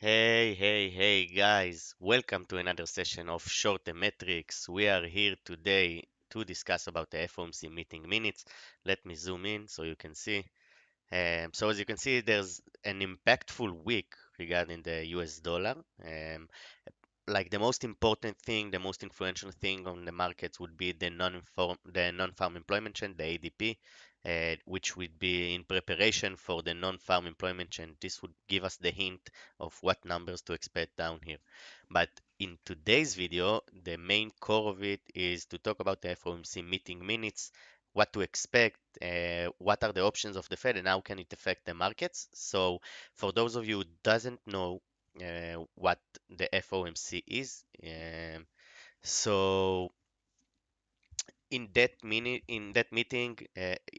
Hey guys, welcome to another session of Short and Metrics. We are here today to discuss about the FOMC meeting minutes. Let me zoom in so you can see. So as you can see, there's an impactful week regarding the US dollar. Like the most important thing, the most influential thing on the markets would be the non-farm employment trend, the ADP, which would be in preparation for the non-farm employment trend. This would give us the hint of what numbers to expect down here. But in today's video, the main core of it is to talk about the FOMC meeting minutes, what to expect, what are the options of the Fed, and how can it affect the markets. So for those of you who doesn't know what the FOMC is. So in that meeting,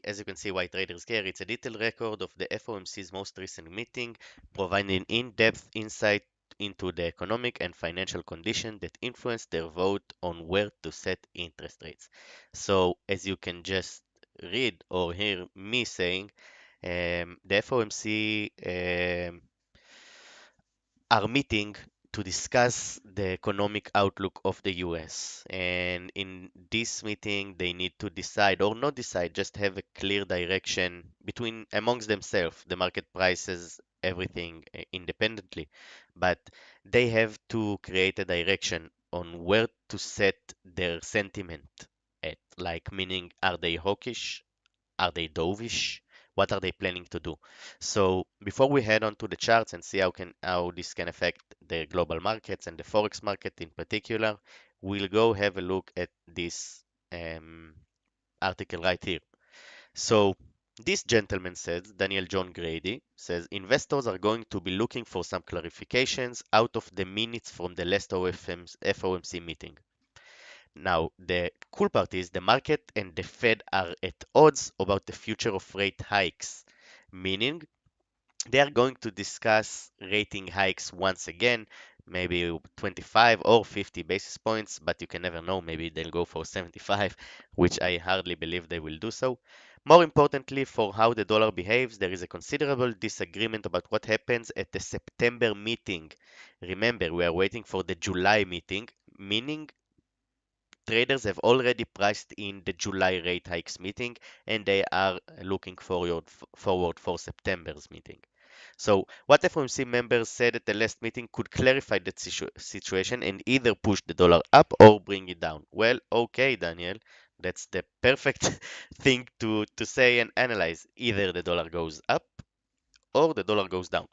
as you can see, why traders care, it's a detailed record of the FOMC's most recent meeting, providing in-depth insight into the economic and financial conditions that influence their vote on where to set interest rates. So as you can just read or hear me saying, the FOMC are meeting to discuss the economic outlook of the US. And in this meeting, they need to decide or not decide, just have a clear direction between amongst themselves. The market prices everything independently, but they have to create a direction on where to set their sentiment at. Like, meaning, are they hawkish? Are they dovish? What are they planning to do? So before we head on to the charts and see how this can affect the global markets and the forex market in particular, we'll go have a look at this um, article right here. So this gentleman says, Daniel John Grady says, investors are going to be looking for some clarifications out of the minutes from the last FOMC meeting. Now, the cool part is the market and the Fed are at odds about the future of rate hikes, meaning they are going to discuss rating hikes once again, maybe 25 or 50 basis points, but you can never know. Maybe they'll go for 75, which I hardly believe they will do so. More importantly, for how the dollar behaves, there is a considerable disagreement about what happens at the September meeting. Remember, we are waiting for the July meeting, meaning traders have already priced in the July rate hikes meeting and they are looking forward for September's meeting. So, what FOMC members said at the last meeting could clarify that situation and either push the dollar up or bring it down. Well, okay, Daniel, that's the perfect thing to say and analyze. Either the dollar goes up or the dollar goes down.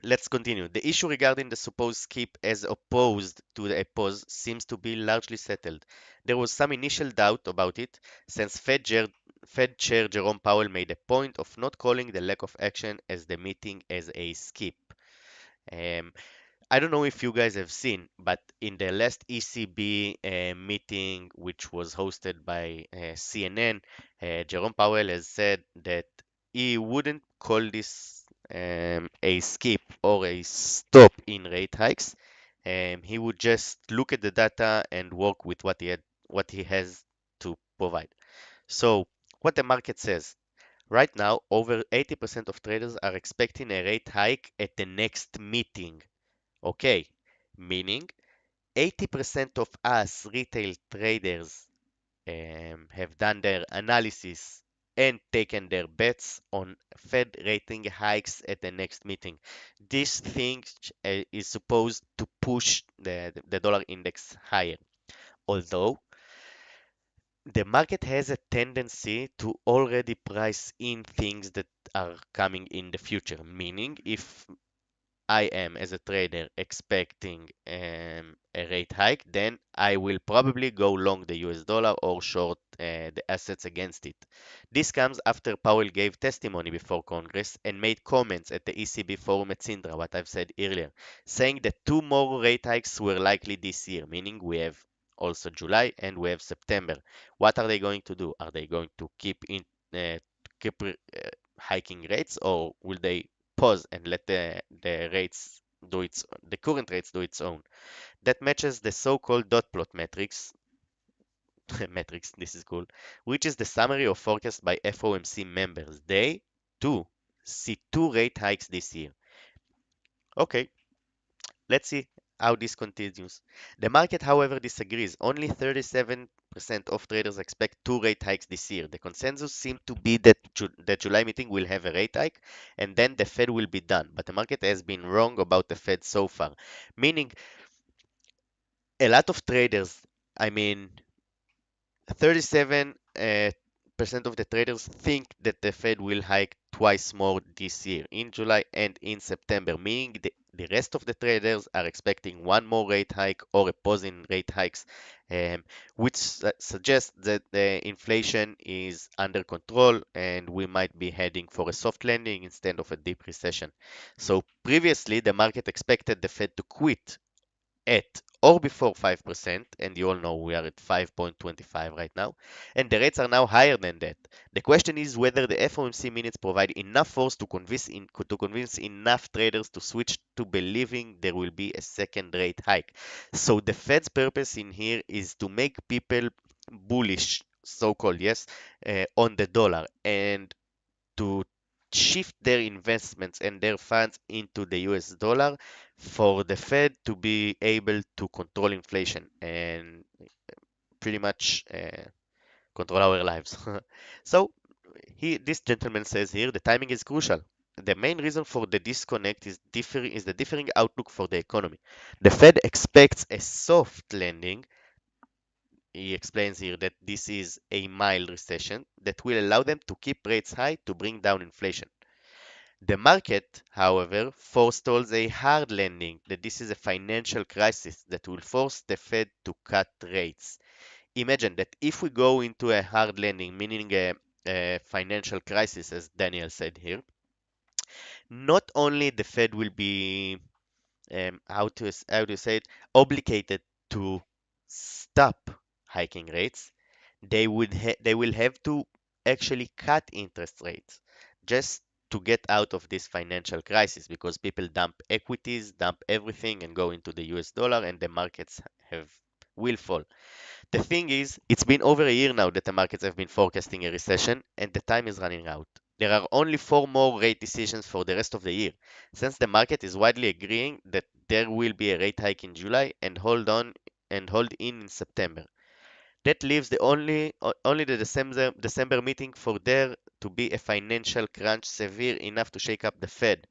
Let's continue. The issue regarding the supposed skip as opposed to the pause seems to be largely settled. There was some initial doubt about it, since Fed Chair Jerome Powell made a point of not calling the lack of action as the meeting as a skip. Um, I don't know if you guys have seen, but in the last ECB meeting, which was hosted by CNN, Jerome Powell has said that he wouldn't call this a skip or a stop in rate hikes. He would just look at the data and work with what he has to provide. So, what the market says. Right now, over 80% of traders are expecting a rate hike at the next meeting. Okay, meaning 80% of us retail traders have done their analysis and taken their bets on Fed rating hikes at the next meeting. This thing is supposed to push the dollar index higher. Although the market has a tendency to already price in things that are coming in the future, meaning if I am, as a trader, expecting a rate hike, then I will probably go long the US dollar or short the assets against it. This comes after Powell gave testimony before Congress and made comments at the ECB forum at Sindra, what I've said earlier, saying that two more rate hikes were likely this year, meaning we have also July and we have September. What are they going to do? Are they going to keep hiking rates, or will they pause and let the current rates do its own? That matches the so-called dot plot metrics. Metrics, this is cool, which is the summary of forecast by FOMC members. They too see two rate hikes this year. Okay, let's see how this continues. The market, however, disagrees. Only 37% of traders expect two rate hikes this year. The consensus seems to be that the July meeting will have a rate hike and then the Fed will be done. But the market has been wrong about the Fed so far. Meaning, a lot of traders, I mean, 37 percent of the traders think that the Fed will hike twice more this year, in July and in September, meaning the rest of the traders are expecting one more rate hike or a pause in rate hikes, which suggests that the inflation is under control and we might be heading for a soft landing instead of a deep recession. So previously, the market expected the Fed to quit at or before 5%, and you all know we are at 5.25 right now, and the rates are now higher than that. The question is whether the FOMC minutes provide enough force to convince enough traders to switch to believing there will be a second rate hike. So the Fed's purpose in here is to make people bullish, so-called, yes, on the dollar, and to shift their investments and their funds into the US dollar for the Fed to be able to control inflation and pretty much control our lives. So, this gentleman says here the timing is crucial. The main reason for the disconnect is the differing outlook for the economy. The Fed expects a soft landing. He explains here that this is a mild recession that will allow them to keep rates high to bring down inflation. The market, however, forestalls a hard landing, that this is a financial crisis that will force the Fed to cut rates. Imagine that if we go into a hard landing, meaning a financial crisis, as Daniel said here, not only the Fed will be, how to say it, obligated to stop hiking rates, they will have to actually cut interest rates just to get out of this financial crisis because people dump equities, dump everything, and go into the US dollar, and the markets have will fall. The thing is, it's been over a year now that the markets have been forecasting a recession, and the time is running out. There are only four more rate decisions for the rest of the year, since the market is widely agreeing that there will be a rate hike in July and hold in September. That leaves only the December meeting for there to be a financial crunch severe enough to shake up the Fed.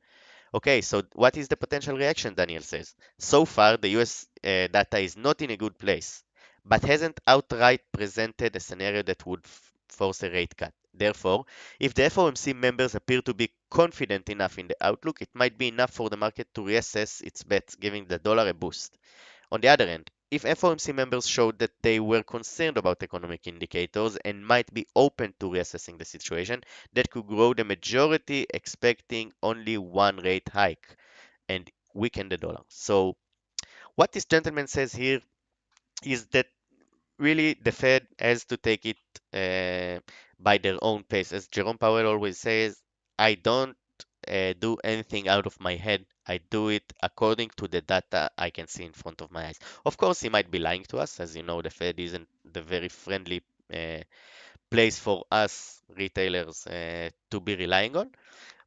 Okay, so what is the potential reaction, Daniel says? So far, the US data is not in a good place, but hasn't outright presented a scenario that would force a rate cut. Therefore, if the FOMC members appear to be confident enough in the outlook, it might be enough for the market to reassess its bets, giving the dollar a boost. On the other hand, if FOMC members showed that they were concerned about economic indicators and might be open to reassessing the situation, that could grow the majority expecting only one rate hike and weaken the dollar. So, what this gentleman says here is that really the Fed has to take it by their own pace. As Jerome Powell always says, I don't do anything out of my head. I do it according to the data I can see in front of my eyes. Of course, he might be lying to us. As you know, the Fed isn't the very friendly place for us retailers to be relying on.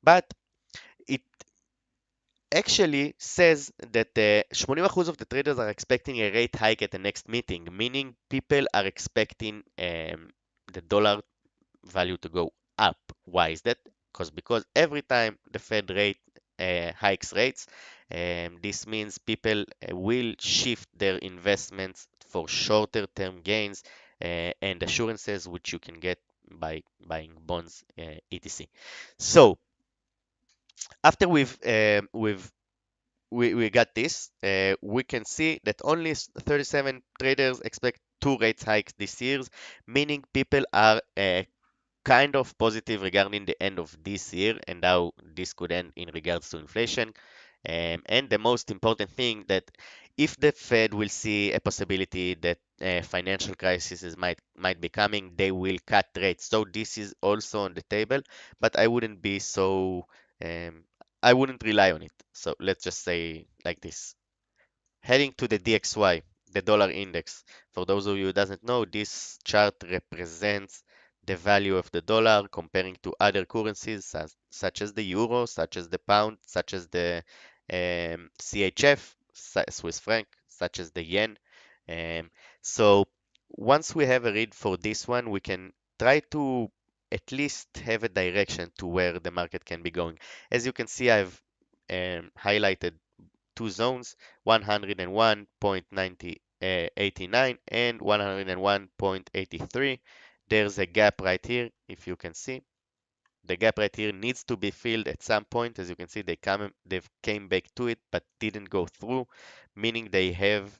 But it actually says that 80% of the traders are expecting a rate hike at the next meeting, meaning people are expecting the dollar value to go up. Why is that? Because every time the Fed rate hikes rates, this means people will shift their investments for shorter term gains and assurances which you can get by buying bonds, etc. So after we got this, we can see that only 37 traders expect two rate hikes this year, meaning people are kind of positive regarding the end of this year and how this could end in regards to inflation. And the most important thing that if the Fed will see a possibility that financial crises might be coming, they will cut rates. So this is also on the table, but um, I wouldn't rely on it. So let's just say like this. Heading to the DXY, the dollar index. For those of you who doesn't know, this chart represents the value of the dollar comparing to other currencies such as the euro, such as the pound, such as the CHF, Swiss franc, such as the yen. Um, so once we have a read for this one, we can try to at least have a direction to where the market can be going. As you can see, I've highlighted two zones, 101.89 and 101.83. There's a gap right here, if you can see. The gap right here needs to be filled at some point. As you can see, they've came back to it but didn't go through, meaning they have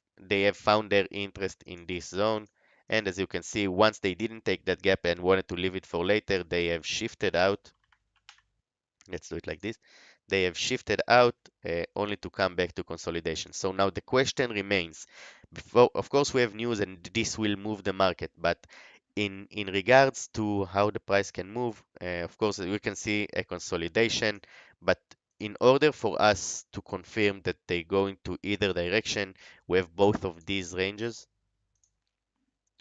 found their interest in this zone. And as you can see, once they didn't take that gap and wanted to leave it for later, they have shifted out. Let's do it like this. They have shifted out only to come back to consolidation. So now the question remains. Of course, we have news and this will move the market, but in regards to how the price can move, of course, we can see a consolidation, but in order for us to confirm that they go into either direction, we have both of these ranges.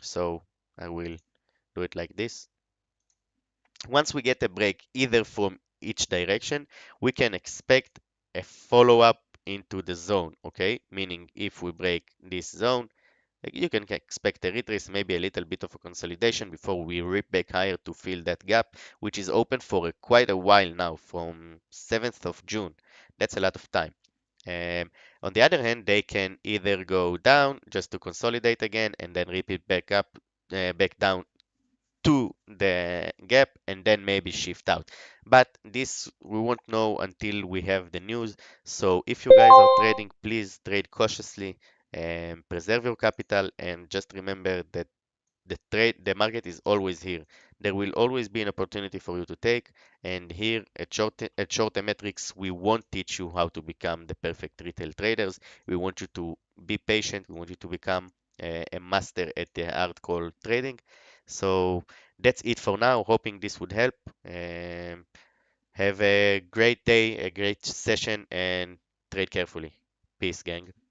So I will do it like this. Once we get a break either from each direction, we can expect a follow-up into the zone, okay? Meaning if we break this zone, like, you can expect a retrace, maybe a little bit of a consolidation before we rip back higher to fill that gap, which is open for quite a while now, from 7th of June. That's a lot of time. Um, on the other hand, they can either go down just to consolidate again and then rip it back up, back down to the gap and then maybe shift out. But this we won't know until we have the news. So if you guys are trading, please trade cautiously and preserve your capital, and just remember that the market is always here. There will always be an opportunity for you to take, and here at short metrics we won't teach you how to become the perfect retail traders. We want you to be patient. We want you to become a master at the art called trading. So that's it for now. Hoping this would help. Have a great day, a great session, and trade carefully. Peace, gang.